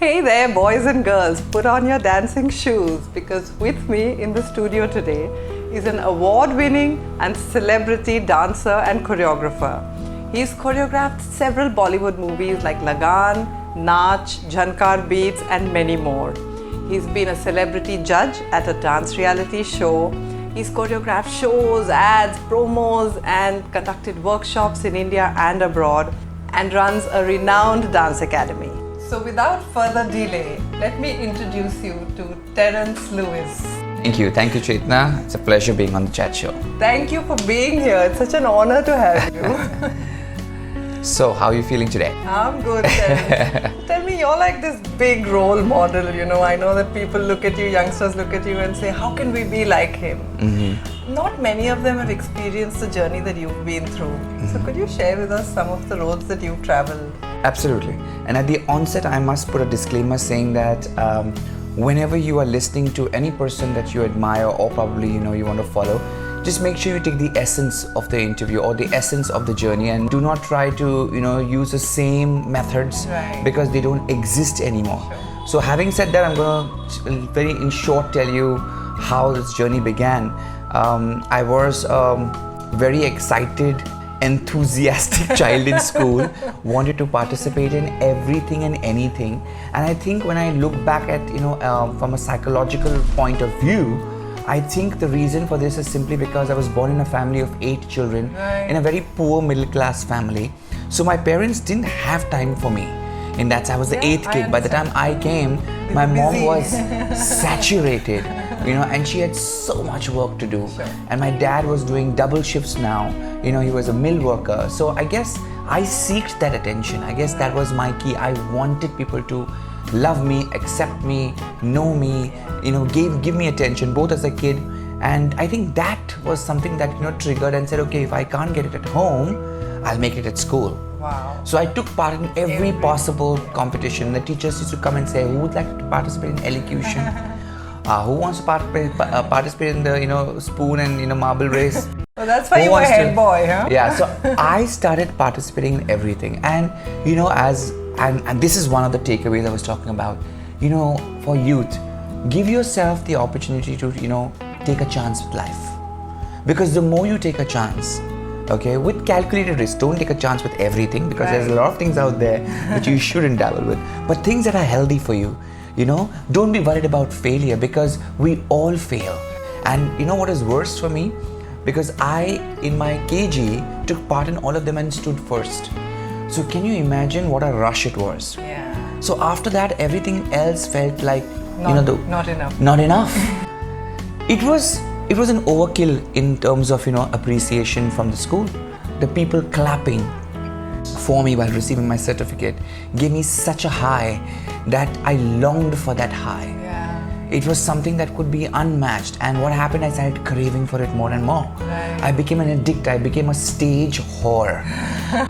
Hey there, boys and girls, put on your dancing shoes because with me in the studio today is an award-winning and celebrity dancer and choreographer. He's choreographed several Bollywood movies like Lagan, Naach, Jhankar Beats and many more. He's been a celebrity judge at a dance reality show. He's choreographed shows, ads, promos and conducted workshops in India and abroad and runs a renowned dance academy. So without further delay, let me introduce you to Terence Lewis. Thank you, Chetna. It's a pleasure being on the Chat Show. Thank you for being here. It's such an honor to have you. So, how are you feeling today? I'm good, Terence. Tell me, you're like this big role model, you know. I know that people look at you, youngsters look at you and say, how can we be like him? Mm-hmm. Not many of them have experienced the journey that you've been through. Mm-hmm. So could you share with us some of the roads that you've traveled? Absolutely. And at the onset, I must put a disclaimer saying that whenever you are listening to any person that you admire or probably you want to follow, just make sure you take the essence of the interview or the essence of the journey and do not try to use the same methods because they don't exist anymore. Sure. So having said that, I'm going to very in short tell you how this journey began. I was very excited, enthusiastic child in school, wanted to participate in everything and anything. And I think when I look back at, from a psychological point of view, I think the reason for this is simply because I was born in a family of 8 children in a very poor middle class family. So my parents didn't have time for me. And I was the 8th kid. By the time I came, my mom was saturated, and she had so much work to do. Sure. And my dad was doing double shifts now. He was a mill worker. So I guess I seeked that attention. I guess that was my key. I wanted people to love me, accept me, know me, give me attention, both as a kid. And I think that was something that, triggered and said, okay, if I can't get it at home, I'll make it at school. Wow. So I took part in every possible competition. The teachers used to come and say, who would like to participate in elocution? Who wants to participate in the spoon and marble race? Well, that's why you were head boy, huh? Yeah, so I started participating in everything. And and this is one of the takeaways I was talking about. For youth, give yourself the opportunity to take a chance with life. Because the more you take a chance, okay, with calculated risk, don't take a chance with everything because there's a lot of things out there that you shouldn't dabble with. But things that are healthy for you, don't be worried about failure because we all fail. And you know what is worse for me? Because I, in my KG, took part in all of them and stood first. So can you imagine what a rush it was? Yeah. So after that, everything else felt like, not enough. Not enough. It was an overkill in terms of, appreciation from the school. The people clapping for me while receiving my certificate gave me such a high that I longed for that high. Yeah. It was something that could be unmatched. And what happened, I started craving for it more and more. Right. I became an addict. I became a stage whore.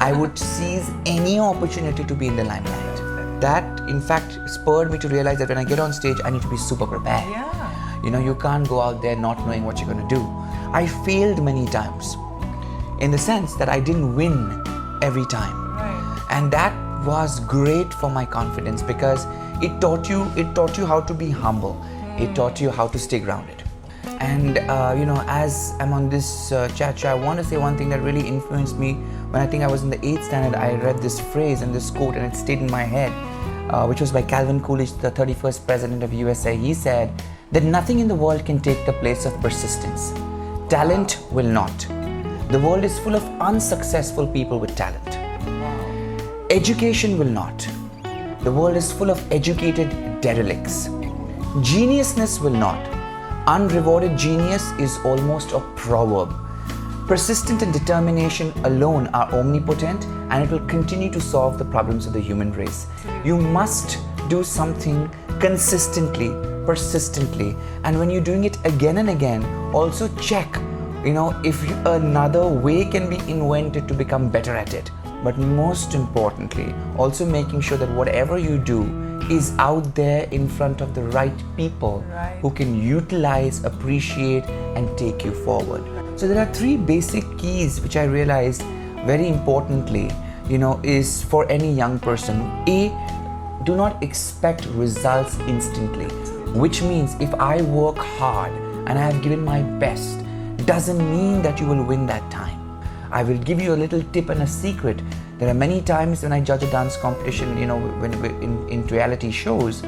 I would seize any opportunity to be in the limelight. That, in fact, spurred me to realize that when I get on stage, I need to be super prepared. Yeah. You can't go out there not knowing what you're going to do. I failed many times in the sense that I didn't win every time. Right. And that was great for my confidence because it taught you how to be humble. It taught you how to stay grounded. And as I'm on this chat show, I want to say one thing that really influenced me. When I think I was in the 8th standard, I read this phrase and this quote and it stayed in my head, which was by Calvin Coolidge, the 31st president of USA. He said that nothing in the world can take the place of persistence. Talent will not. The world is full of unsuccessful people with talent. Education will not. The world is full of educated derelicts. Geniusness will not. Unrewarded genius is almost a proverb. Persistence and determination alone are omnipotent and it will continue to solve the problems of the human race. You must do something consistently, persistently, and when you're doing it again and again, also check, if another way can be invented to become better at it. But most importantly, also making sure that whatever you do is out there in front of the right people who can utilize, appreciate, and take you forward. So there are 3 basic keys which I realized very importantly, is for any young person. A, do not expect results instantly. Which means if I work hard and I have given my best, doesn't mean that you will win that time. I will give you a little tip and a secret. There are many times when I judge a dance competition, when in reality shows,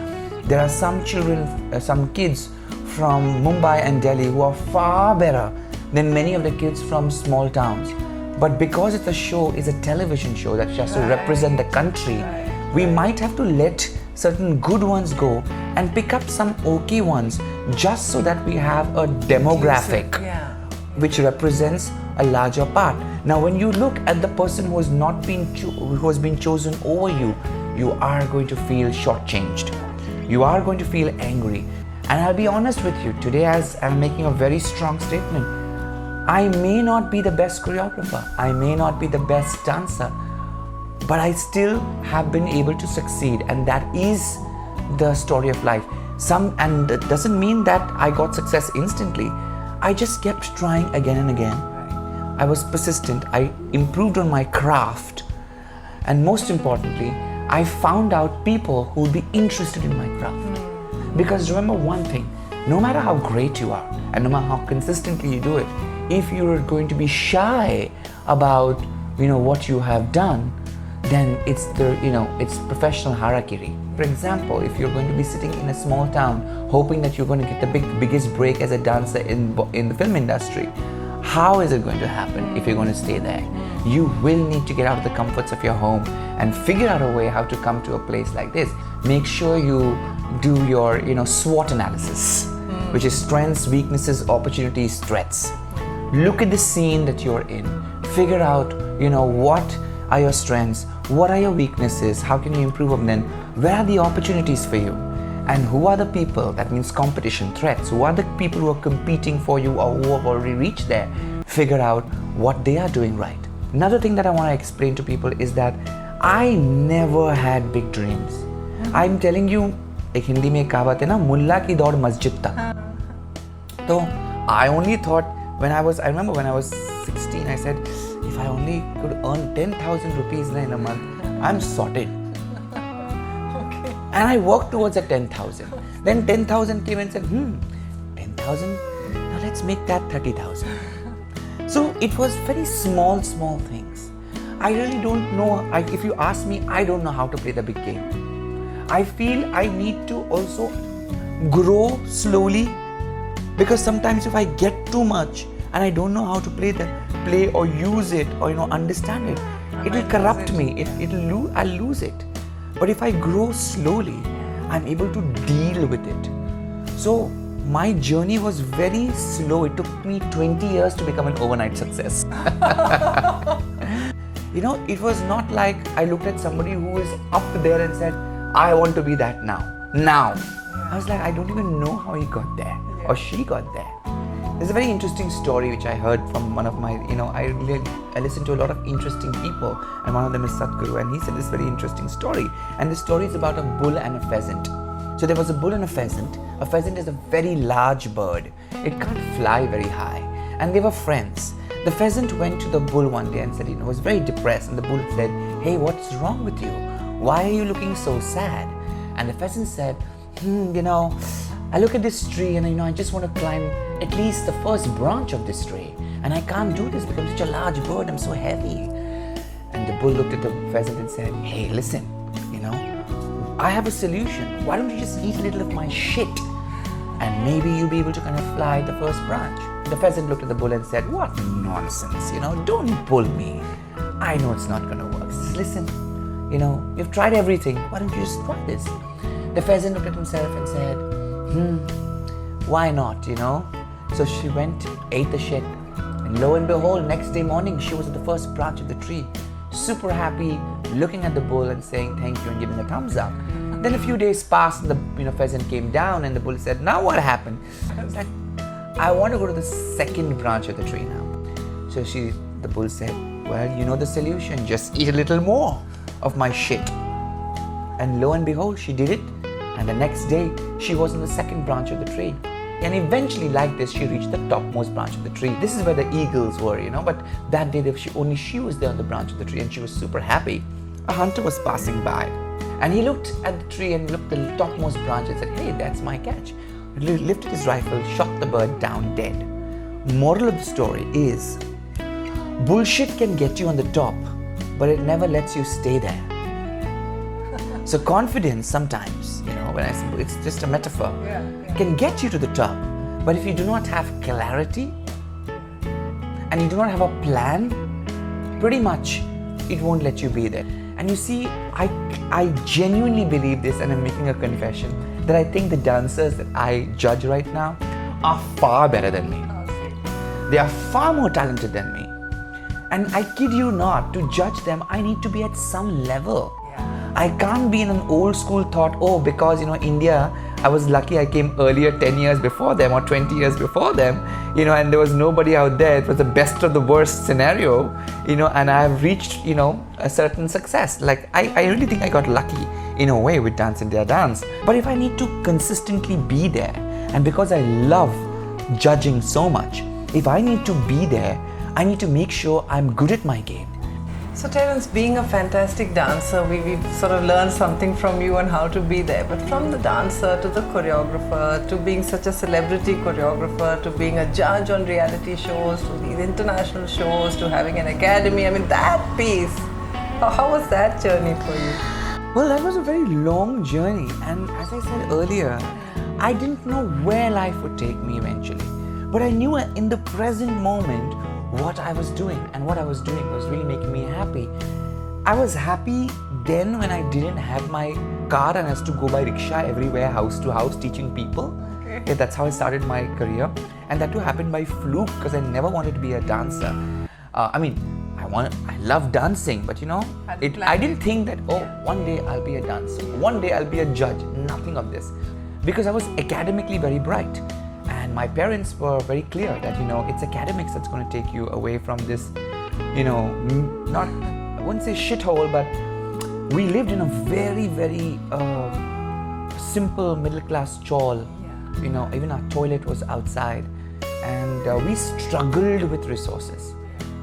there are some children, some kids from Mumbai and Delhi who are far better than many of the kids from small towns. But because it's a show, it's a television show that has to represent the country, we might have to let certain good ones go and pick up some okay ones just so that we have a demographic which represents a larger part. Now when you look at the person who has been chosen over you, you are going to feel shortchanged. You are going to feel angry. And I'll be honest with you, today as I'm making a very strong statement, I may not be the best choreographer, I may not be the best dancer, but I still have been able to succeed, and that is the story of life. And that doesn't mean that I got success instantly. I just kept trying again and again. I was persistent, I improved on my craft, and most importantly, I found out people who would be interested in my craft. Because remember one thing, no matter how great you are, and no matter how consistently you do it, if you're going to be shy about what you have done, then it's professional harakiri. For example, if you're going to be sitting in a small town hoping that you're going to get the biggest break as a dancer in the film industry, how is it going to happen if you're going to stay there? You will need to get out of the comforts of your home and figure out a way how to come to a place like this. Make sure you do your SWOT analysis, which is strengths, weaknesses, opportunities, threats. Look at the scene that you're in. Figure out what are your strengths, what are your weaknesses, how can you improve on them, where are the opportunities for you, and who are the people, that means competition, threats, who are the people who are competing for you or who have already reached there. Figure out what they are doing right. Another thing that I want to explain to people is that I never had big dreams. I'm telling you, एक हिंदी में कहावत है ना, मुल्ला की दौड़ मस्जिद तक. So I only thought I remember when I was 16, I said, if I only could earn 10,000 rupees in a month, I'm sorted. Okay. And I worked towards that 10,000. Then 10,000 came and said, 10,000? Now let's make that 30,000. So it was very small things. I really don't know, if you ask me, I don't know how to play the big game. I feel I need to also grow slowly, because sometimes if I get too much and I don't know how to play or use it or understand it, it will corrupt me. I'll lose it. But if I grow slowly, I'm able to deal with it. So my journey was very slow. It took me 20 years to become an overnight success. It was not like I looked at somebody who is up there and said, I want to be that now. I was like, I don't even know how he got there or she got there. There's a very interesting story which I heard from one of my, I listen to a lot of interesting people, and one of them is Sadhguru, and he said this very interesting story. And the story is about a bull and a pheasant. So there was a bull and a pheasant. A pheasant is a very large bird. It can't fly very high. And they were friends. The pheasant went to the bull one day and said, was very depressed. And the bull said, hey, what's wrong with you? Why are you looking so sad? And the pheasant said, I look at this tree and I just want to climb at least the first branch of this tree. And I can't do this because I'm such a large bird, I'm so heavy. And the bull looked at the pheasant and said, hey, listen, I have a solution. Why don't you just eat a little of my shit? And maybe you'll be able to kind of fly the first branch. The pheasant looked at the bull and said, what nonsense, don't pull me. I know it's not going to work. Just listen, you've tried everything. Why don't you just try this? The pheasant looked at himself and said, why not, So she went, ate the shit, and lo and behold, next day morning, she was at the first branch of the tree, super happy, looking at the bull and saying thank you and giving a thumbs up. Then a few days passed, and the pheasant came down, and the bull said, now what happened? I was like, I want to go to the second branch of the tree now. So the bull said, well, you know the solution, just eat a little more of my shit. And lo and behold, she did it. And the next day, she was on the second branch of the tree. And eventually, like this, she reached the topmost branch of the tree. This is where the eagles were, but that day, only she was there on the branch of the tree, and she was super happy. A hunter was passing by, And he looked at the tree and looked at the topmost branch and said, hey, that's my catch. He lifted his rifle, shot the bird down dead. Moral of the story is, bullshit can get you on the top, but it never lets you stay there. So confidence sometimes, when I say it's just a metaphor, can get you to the top. But if you do not have clarity and you do not have a plan, pretty much it won't let you be there. And you see, I genuinely believe this, and I'm making a confession, that I think the dancers that I judge right now are far better than me. They are far more talented than me. And I kid you not, to judge them, I need to be at some level. I can't be in an old school thought, because India, I was lucky I came earlier 10 years before them or 20 years before them, and there was nobody out there. It was the best of the worst scenario, and I've reached, a certain success. Like, I really think I got lucky in a way with Dance India Dance. But if I need to consistently be there, and because I love judging so much, if I need to be there, I need to make sure I'm good at my game. So Terence, being a fantastic dancer, we sort of learned something from you on how to be there. But from the dancer to the choreographer, to being such a celebrity choreographer, to being a judge on reality shows, to these international shows, to having an academy, that piece, how was that journey for you? Well, that was a very long journey. And as I said earlier, I didn't know where life would take me eventually. But I knew in the present moment what I was doing, and what I was doing was really making me happy. I was happy then when I didn't have my car and I used to go by rickshaw everywhere, house to house, teaching people. Okay. Yeah, that's how I started my career, and that too happened by fluke because I never wanted to be a dancer. I love dancing, but I didn't think that one day I'll be a dancer, one day I'll be a judge. Nothing of this, because I was academically very bright. And my parents were very clear that, it's academics that's going to take you away from this, not, I wouldn't say shithole, but we lived in a very, very simple middle-class chawl. Even our toilet was outside, and we struggled with resources.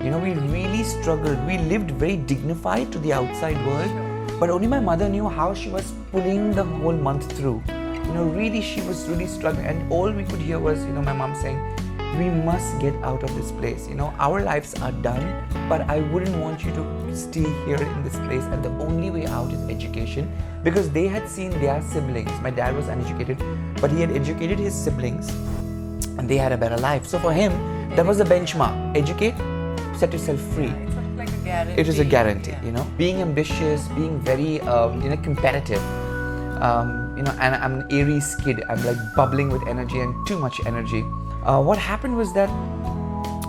We really struggled. We lived very dignified to the outside world, but only my mother knew how she was pulling the whole month through. Really, she was really struggling, and all we could hear was, my mom saying, we must get out of this place. Our lives are done, but I wouldn't want you to stay here in this place, and the only way out is education, because they had seen their siblings. My dad was uneducated, but he had educated his siblings, and they had a better life. So for him, that was the benchmark. Educate, set yourself free. It's like a guarantee. It is a guarantee, Being ambitious, being very, competitive. And I'm an Aries kid. I'm like bubbling with energy and too much energy. What happened was that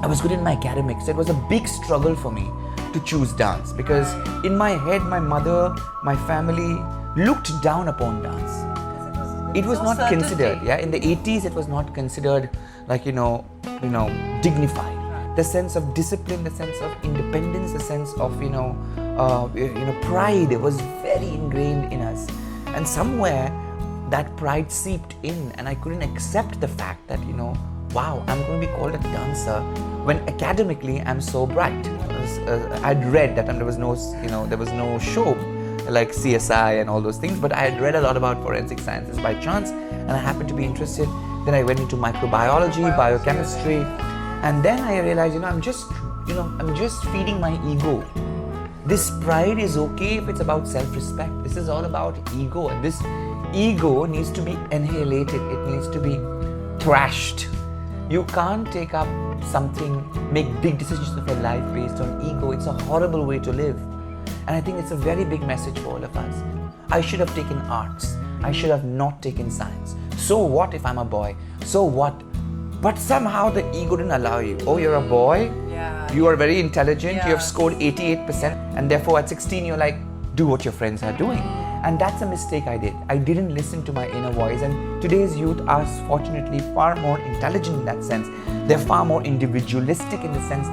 I was good in my academics. It was a big struggle for me to choose dance, because in my head, my mother, my family looked down upon dance. It was not considered. In the 80s, it was not considered like, dignified. The sense of discipline, the sense of independence, the sense of, pride was very ingrained in us. And somewhere that pride seeped in, and I couldn't accept the fact that, wow, I'm going to be called a dancer when academically I'm so bright. I'd read that there was no show like CSI and all those things, but I had read a lot about forensic sciences by chance, and I happened to be interested. Then I went into microbiology, biochemistry, and then I realized, I'm just feeding my ego. This pride is okay if it's about self-respect. This is all about ego, and this ego needs to be annihilated. It needs to be thrashed. You can't take up something, make big decisions of your life based on ego. It's a horrible way to live. And I think it's a very big message for all of us. I should have taken arts. I should have not taken science. So what if I'm a boy? So what? But somehow the ego didn't allow you. Oh, you're a boy? You are very intelligent, you have scored 88%, and therefore at 16 you're like, do what your friends are doing. And that's a mistake I did. I didn't listen to my inner voice, and today's youth are fortunately far more intelligent in that sense. They're far more individualistic in the sense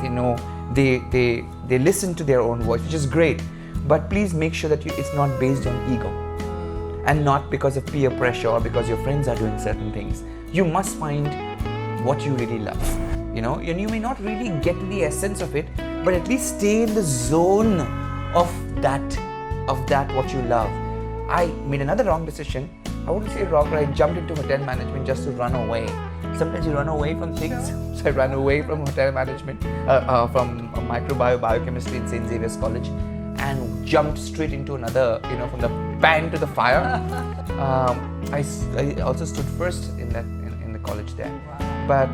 they listen to their own voice, which is great. But please make sure that it's not based on ego, and not because of peer pressure or because your friends are doing certain things. You must find what you really love. And you may not really get to the essence of it, but at least stay in the zone of that what you love. I made another wrong decision. I wouldn't say wrong, but I jumped into hotel management just to run away. Sometimes you run away from things. So I ran away from hotel management, from biochemistry in St Xavier's College, and jumped straight into another, from the pan to the fire. I also stood first in the college there. But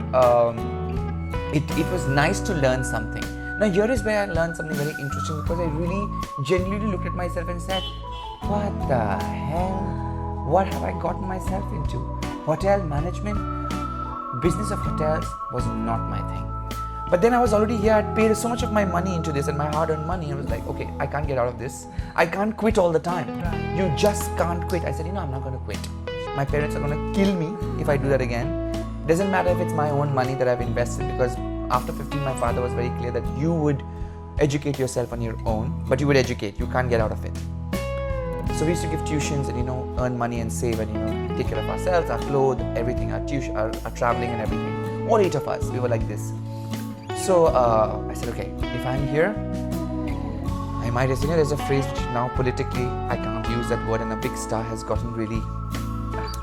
it was nice to learn something. Now here is where I learned something very interesting, because I really genuinely looked at myself and said, what the hell? What have I gotten myself into? Hotel management, business of hotels was not my thing. But then I was already here, I'd paid so much of my money into this and my hard-earned money. I was like, okay, I can't get out of this. I can't quit all the time. You just can't quit. I said, I'm not going to quit. My parents are going to kill me if I do that again. Doesn't matter if it's my own money that I've invested, because after 15, my father was very clear that you would educate yourself on your own, but you would educate, you can't get out of it. So we used to give tuitions and earn money and save and take care of ourselves, our clothes, everything, our tuition, our traveling and everything. All 8 of us, we were like this. So I said, okay, if I'm here, I might as there's a phrase which now politically I can't use that word, and a big star has gotten really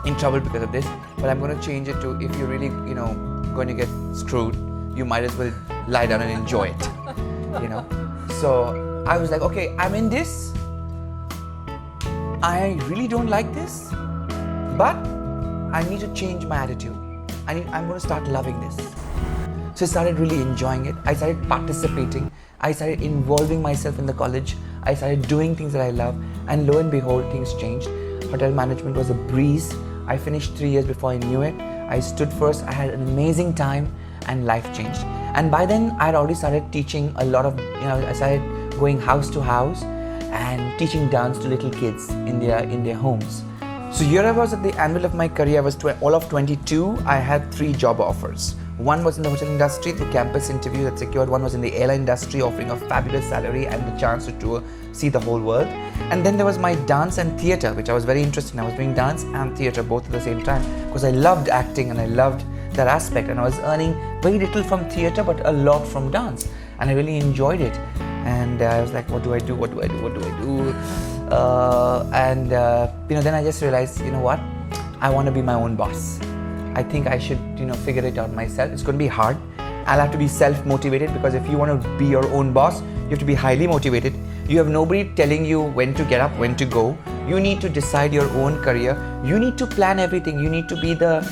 in trouble because of this. But I'm going to change it to, if you're really going to get screwed, you might as well lie down and enjoy it. So I was like, okay, I'm in this. I really don't like this, but I need to change my attitude. I'm going to start loving this. So I started really enjoying it. I started participating. I started involving myself in the college. I started doing things that I love, and lo and behold, things changed. Hotel management was a breeze. I finished 3 years before I knew it. I stood first. I had an amazing time, and life changed. And by then, I had already started teaching a lot of, I started going house to house and teaching dance to little kids in their homes. So here I was at the anvil of my career. I was all of 22. I had 3 job offers. One was in the hotel industry through campus interview that secured. One was in the airline industry, offering a fabulous salary and the chance to tour, see the whole world. And then there was my dance and theatre, which I was very interested in. I was doing dance and theatre both at the same time, because I loved acting and I loved that aspect. And I was earning very little from theatre, but a lot from dance. And I really enjoyed it. And I was like, what do I do? Then I just realized, what? I want to be my own boss. I think I should, figure it out myself. It's going to be hard. I'll have to be self-motivated, because if you want to be your own boss, you have to be highly motivated. You have nobody telling you when to get up, when to go. You need to decide your own career. You need to plan everything. You need to be the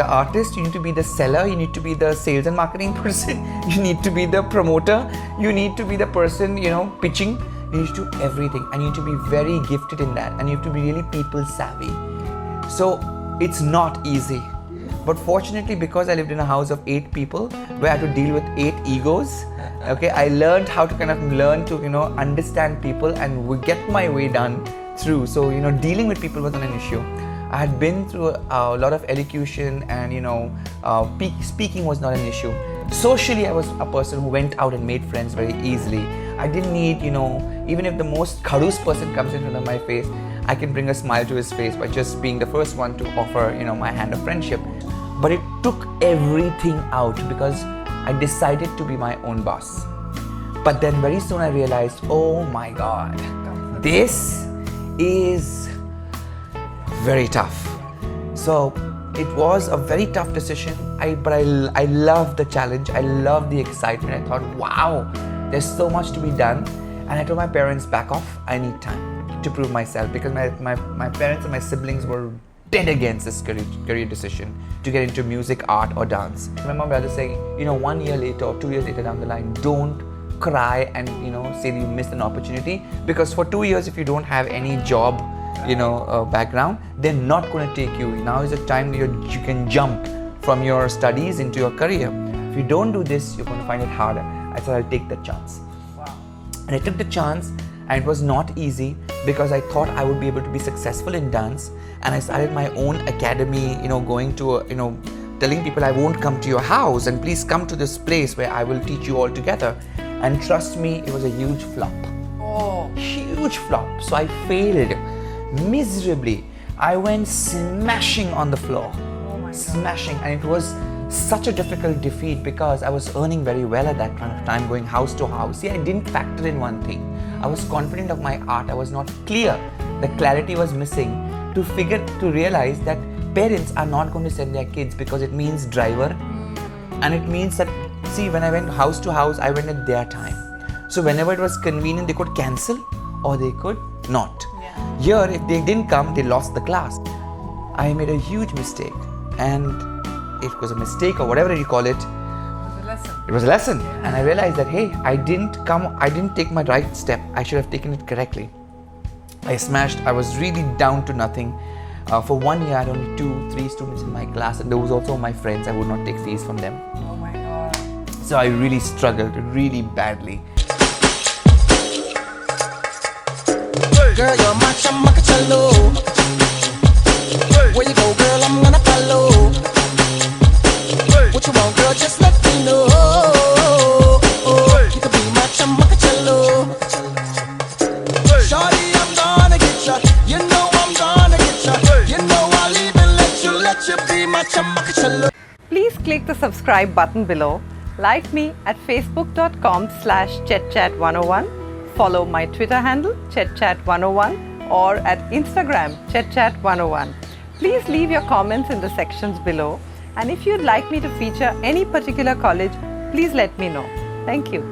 artist, you need to be the seller, you need to be the sales and marketing person, you need to be the promoter, you need to be the person, pitching. You need to do everything, and you need to be very gifted in that, and you have to be really people savvy. So it's not easy. But fortunately, because I lived in a house of 8 people where I had to deal with 8 egos, okay, I learned how to understand people and get my way done through. So, dealing with people wasn't an issue. I had been through a lot of elocution, and speaking was not an issue. Socially, I was a person who went out and made friends very easily. I didn't need, even if the most kharus person comes in front of my face, I can bring a smile to his face by just being the first one to offer, my hand of friendship. But it took everything out, because I decided to be my own boss. But then very soon I realized, oh my God, this is very tough. So it was a very tough decision, but I loved the challenge. I loved the excitement. I thought, wow, there's so much to be done. And I told my parents, back off, I need time to prove myself, because my parents and my siblings were dead against this career decision to get into music, art or dance. My mom rather saying, 1 year later or 2 years later down the line, don't cry and say that you missed an opportunity, because for 2 years if you don't have any job background, they're not going to take you. Now is the time you can jump from your studies into your career. If you don't do this, you're going to find it harder. I said, I'll take that chance. Wow. And I took the chance, and it was not easy, because I thought I would be able to be successful in dance. And I started my own academy, going to, telling people I won't come to your house, and please come to this place where I will teach you all together. And trust me, it was a huge flop. Oh, huge flop. So I failed miserably. I went smashing on the floor. Oh my God. Smashing. And it was such a difficult defeat, because I was earning very well at that time, going house to house. See, I didn't factor in one thing. I was confident of my art. I was not clear the clarity was missing to realize that parents are not going to send their kids because it means driver, and it means that, see, when I went house to house, I went at their time. So whenever it was convenient, they could cancel or they could not. Yeah. Here, if they didn't come, they lost the class. I made a huge mistake, and it was a mistake or whatever you call it. It was a lesson. Yeah. And I realized that, hey, I didn't take my right step. I should have taken it correctly. I smashed. I was really down to nothing. For 1 year, I had only 2-3 students in my class, and those also my friends. I would not take fees from them. Oh my God. So I really struggled really badly. Girl, you're my chamacacello. Where you go, girl, I'm gonna follow. What you want, girl, just let me know. You can be my chamacacello. Shorty, I'm gonna get ya. You know I'm gonna get ya. You know I'll even let you be my chamacacello. Please click the subscribe button below. Like me at facebook.com/ChetChat101. Follow my Twitter handle, ChetChat101, or at Instagram, ChetChat101. Please leave your comments in the sections below. And if you'd like me to feature any particular college, please let me know. Thank you.